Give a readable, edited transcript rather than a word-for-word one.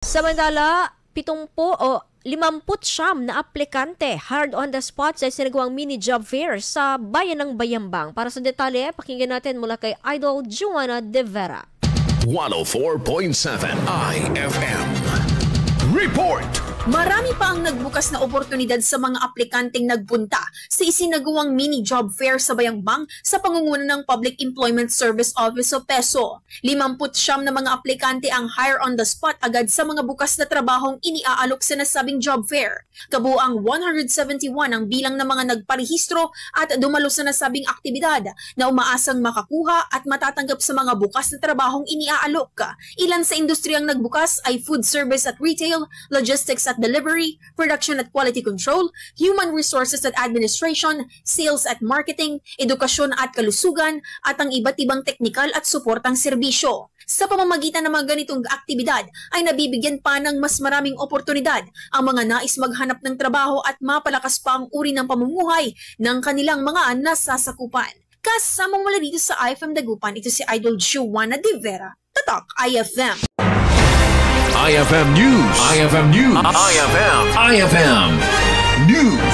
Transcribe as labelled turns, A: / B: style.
A: Samantala, 50 na aplikante hired on the spot sa sinagawang mini job fair sa bayan ng Bayambang. Para sa detalye, pakinggan natin mula kay Idol Joanna De Vera.
B: 104.7 IFM Report!
C: Marami pa ang nagbukas na oportunidad sa mga aplikanteng nagpunta sa isinagawang mini job fair sa Bayambang sa pangunguna ng Public Employment Service Office o PESO. 50 na mga aplikante ang hire on the spot agad sa mga bukas na trabahong iniaalok sa nasabing job fair. Kabuang 171 ang bilang ng mga nagparehistro at dumalo sa nasabing aktibidad na umaasang makakuha at matatanggap sa mga bukas na trabahong iniaalok. Ilan sa industriyang nagbukas ay food service at retail, logistics at delivery, production at quality control, human resources at administration, sales at marketing, edukasyon at kalusugan, at ang iba't ibang teknikal at suportang serbisyo. Sa pamamagitan ng mga ganitong aktibidad ay nabibigyan pa ng mas maraming oportunidad ang mga nais maghanap ng trabaho at mapalakas pa ang uri ng pamumuhay ng kanilang mga nasasakupan. Kasama mula dito sa IFM Dagupan, ito si Idol Joanna De Vera, Tatak IFM.
B: IFM News. IFM News. IFM News.